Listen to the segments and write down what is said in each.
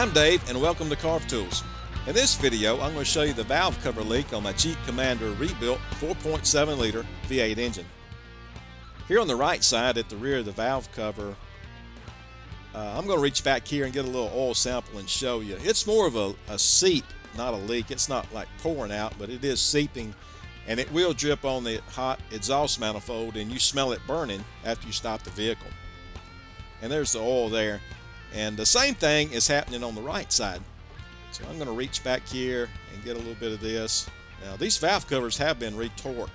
I'm Dave and welcome to Carve Tools. In this video I'm going to show you the valve cover leak on my Jeep Commander rebuilt 4.7 liter V8 engine. Here on the right side at the rear of the valve cover, I'm going to reach back here and get a little oil sample and show you. It's more of a seep, not a leak. It's not like pouring out, but it is seeping, and it will drip on the hot exhaust manifold and you smell it burning after you stop the vehicle. And there's the oil there. And the same thing is happening on the right side. So I'm going to reach back here and get a little bit of this. Now these valve covers have been retorqued.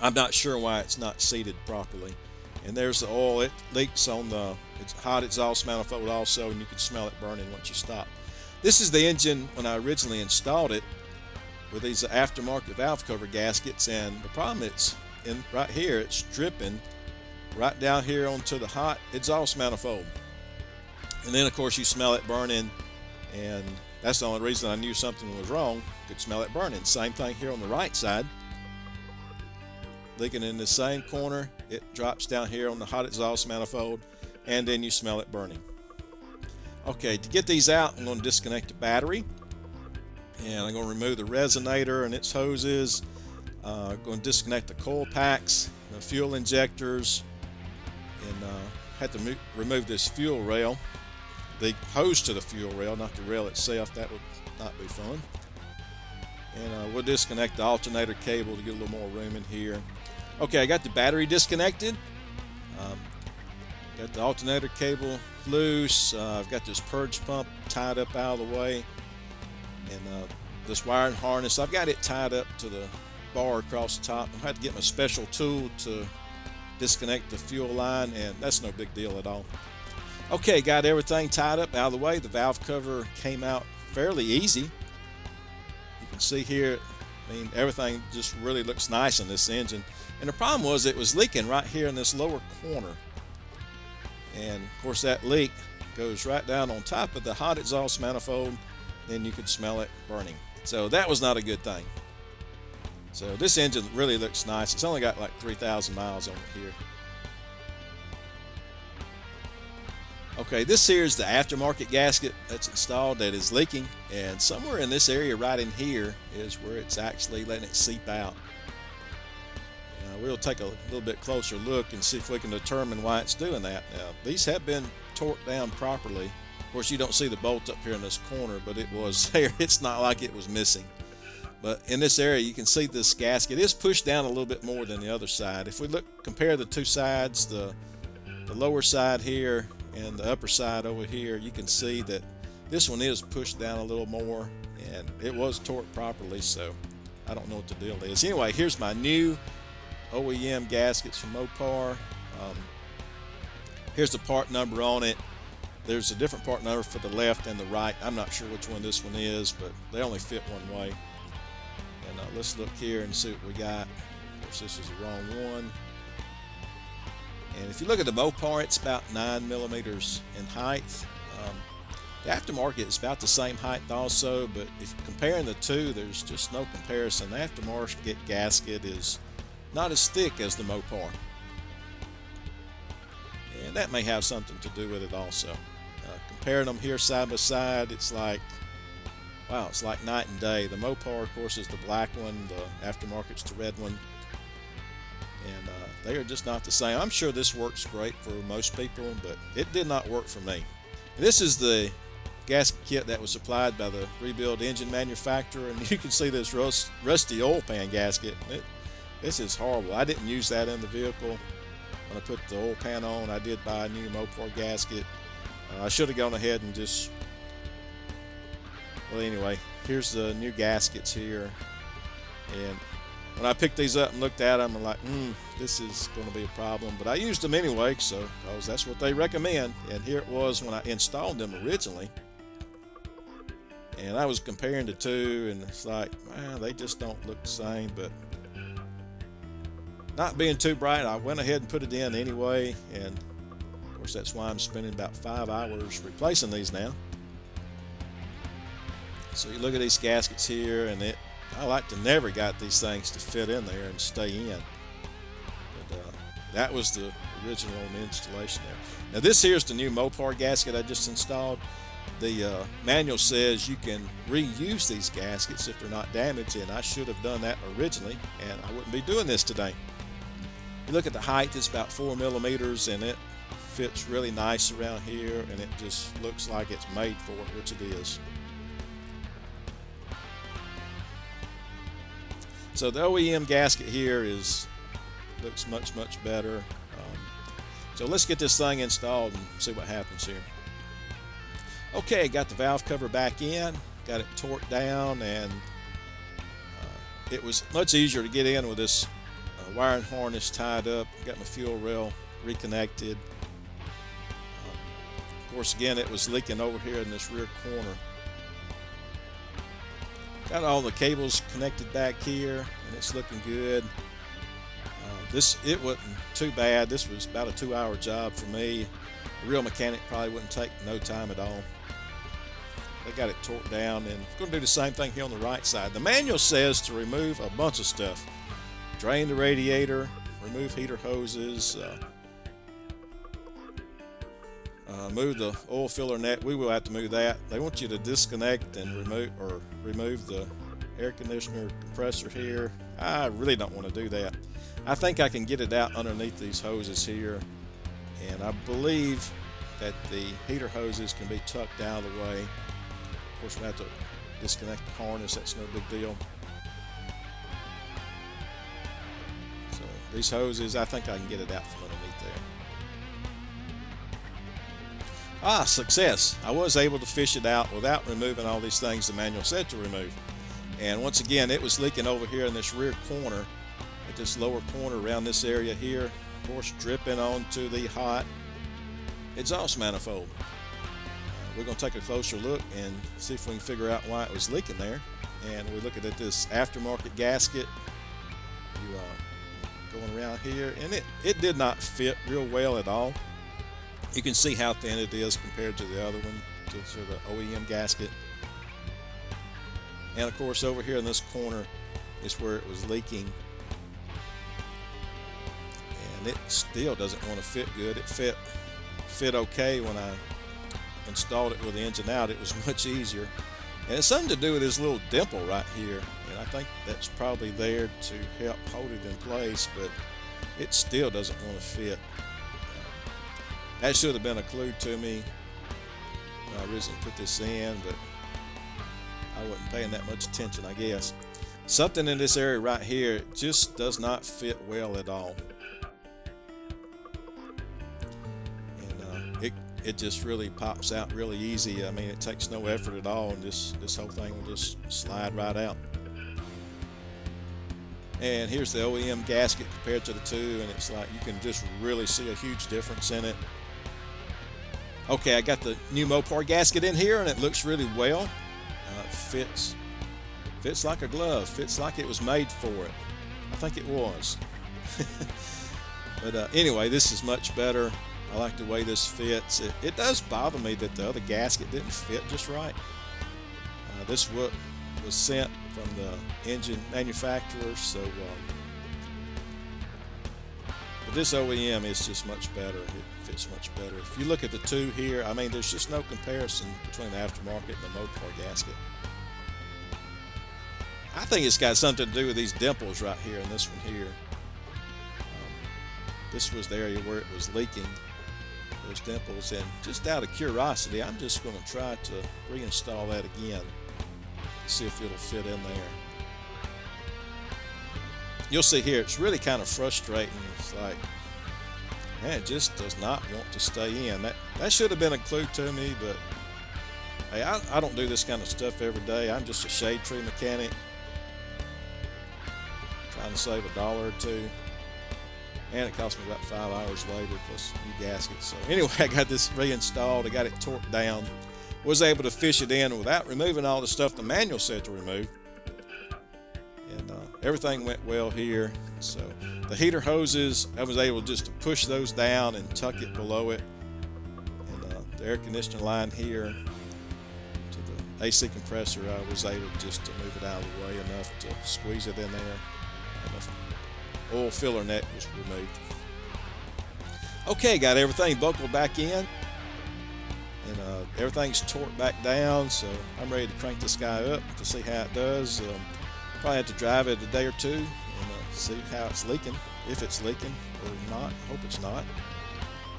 I'm not sure why it's not seated properly. And there's the oil. It leaks on the hot exhaust manifold also, and you can smell it burning once you stop. This is the engine when I originally installed it with these aftermarket valve cover gaskets, and the problem is right here it's dripping right down here onto the hot exhaust manifold. And then of course you smell it burning, and that's the only reason I knew something was wrong. Could smell it burning. Same thing here on the right side. Leaking in the same corner, it drops down here on the hot exhaust manifold, and then you smell it burning. Okay, to get these out, I'm going to disconnect the battery, and I'm going to remove the resonator and its hoses. I'm going to disconnect the coil packs, the fuel injectors, and have to remove this fuel rail, the hose to the fuel rail, not the rail itself. That would not be fun. And we'll disconnect the alternator cable to get a little more room in here. Okay, I got the battery disconnected. Got the alternator cable loose. I've got this purge pump tied up out of the way. And this wiring harness, I've got it tied up to the bar across the top. I had to get my special tool to disconnect the fuel line, and that's no big deal at all. Okay, got everything tied up out of the way. The valve cover came out fairly easy. You can see here, I mean, everything just really looks nice in this engine. And the problem was it was leaking right here in this lower corner. And of course that leak goes right down on top of the hot exhaust manifold, then you could smell it burning. So that was not a good thing. So this engine really looks nice. It's only got like 3,000 miles on it here. Okay, this here is the aftermarket gasket that's installed that is leaking, and somewhere in this area right in here is where it's actually letting it seep out. We'll take a little bit closer look and see if we can determine why it's doing that. Now, these have been torqued down properly. Of course, you don't see the bolt up here in this corner, but it was there. It's not like it was missing. But in this area, you can see this gasket is pushed down a little bit more than the other side. If we compare the two sides, the lower side here and the upper side over here, you can see that this one is pushed down a little more, and it was torqued properly, so I don't know what the deal is. Anyway, here's my new OEM gaskets from Mopar. Here's the part number on it. There's a different part number for the left and the right. I'm not sure which one this one is, but they only fit one way. And let's look here and see what we got. Of course, this is the wrong one. And if you look at the Mopar, it's about 9 millimeters in height. The aftermarket is about the same height also, but if comparing the two, there's just no comparison. The aftermarket gasket is not as thick as the Mopar, and that may have something to do with it also. Comparing them here side by side, it's like, wow, it's like night and day. The Mopar, of course, is the black one, the aftermarket's the red one, and they are just not the same. I'm sure this works great for most people, but it did not work for me. And this is the gasket kit that was supplied by the rebuild engine manufacturer, and you can see this rusty oil pan gasket. This is horrible. I didn't use that in the vehicle. When I put the oil pan on, I did buy a new Mopar gasket. I should have gone ahead and just... Well, anyway, here's the new gaskets here. And when I picked these up and looked at them, I'm like, this is going to be a problem. But I used them anyway, because that's what they recommend. And here it was when I installed them originally. And I was comparing the two, and it's like, man, they just don't look the same. But not being too bright, I went ahead and put it in anyway, and of course that's why I'm spending about 5 hours replacing these now. So you look at these gaskets here, and I like to never got these things to fit in there and stay in. But that was the original installation there. Now this here's the new Mopar gasket I just installed. The manual says you can reuse these gaskets if they're not damaged, and I should have done that originally, and I wouldn't be doing this today. You look at the height, it's about 4 millimeters, and it fits really nice around here, and it just looks like it's made for it, which it is. So the OEM gasket here looks much better. So let's get this thing installed and see what happens here. Okay, got the valve cover back in, got it torqued down, and it was much easier to get in with this wiring harness tied up. Got my fuel rail reconnected. Of course, again, it was leaking over here in this rear corner. Got all the cables connected back here, and it's looking good. It wasn't too bad. This was about a 2-hour job for me. A real mechanic probably wouldn't take no time at all. They got it torqued down, and I'm going to do the same thing here on the right side. The manual says to remove a bunch of stuff. Drain the radiator, remove heater hoses, move the oil filler net. We will have to move that. They want you to disconnect and remove the air conditioner compressor here. I really don't want to do that. I think I can get it out underneath these hoses here, and I believe that the heater hoses can be tucked out of the way. Of course, we have to disconnect the harness. That's no big deal. So these hoses, I think I can get it out from underneath there. Ah, success. I was able to fish it out without removing all these things the manual said to remove. And once again, it was leaking over here in this rear corner, at this lower corner around this area here. Of course, dripping onto the hot exhaust manifold. We're going to take a closer look and see if we can figure out why it was leaking there. And we're looking at this aftermarket gasket. Going around here, and it did not fit real well at all. You can see how thin it is compared to the other one, to the OEM gasket. And of course, over here in this corner is where it was leaking, and it still doesn't want to fit good. It fit okay when I installed it with the engine out. It was much easier, and it's something to do with this little dimple right here, and I think that's probably there to help hold it in place, but it still doesn't want to fit. That should have been a clue to me when I originally put this in, but I wasn't paying that much attention, I guess. Something in this area right here just does not fit well at all. And it just really pops out really easy. I mean, it takes no effort at all, and this whole thing will just slide right out. And here's the OEM gasket compared to the two, and it's like you can just really see a huge difference in it. Okay, I got the new Mopar gasket in here, and it looks really well. It fits like a glove, fits like it was made for it. I think it was. But anyway, this is much better. I like the way this fits. It does bother me that the other gasket didn't fit just right. This what was sent from the engine manufacturer, so but this OEM is just much better. It fits much better. If you look at the two here, I mean, there's just no comparison between the aftermarket and the Mopar gasket. I think it's got something to do with these dimples right here and this one here. This was the area where it was leaking, those dimples, and just out of curiosity, I'm just going to try to reinstall that again, see if it'll fit in there. You'll see here, it's really kind of frustrating. It's like, man, it just does not want to stay in. That should have been a clue to me, but hey, I don't do this kind of stuff every day. I'm just a shade tree mechanic, trying to save $1 or $2. And it cost me about 5 hours labor plus new gaskets. So anyway, I got this reinstalled. I got it torqued down. Was able to fish it in without removing all the stuff the manual said to remove. And everything went well here. So the heater hoses, I was able just to push those down and tuck it below it. And the air conditioning line here to the AC compressor, I was able just to move it out of the way enough to squeeze it in there. And the oil filler net was removed. Okay, got everything buckled back in. and everything's torqued back down, so I'm ready to crank this guy up to see how it does. Probably have to drive it a day or two and see how it's leaking, if it's leaking or not. Hope it's not.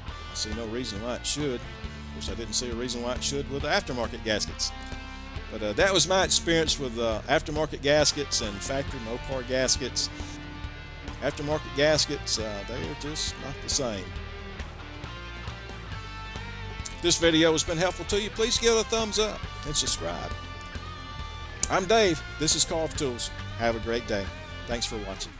I see no reason why it should. Of course, I didn't see a reason why it should with the aftermarket gaskets. But that was my experience with aftermarket gaskets and factory Mopar gaskets. Aftermarket gaskets, they are just not the same. If this video has been helpful to you, please give it a thumbs up and subscribe. I'm Dave. This is Carve Tools. Have a great day. Thanks for watching.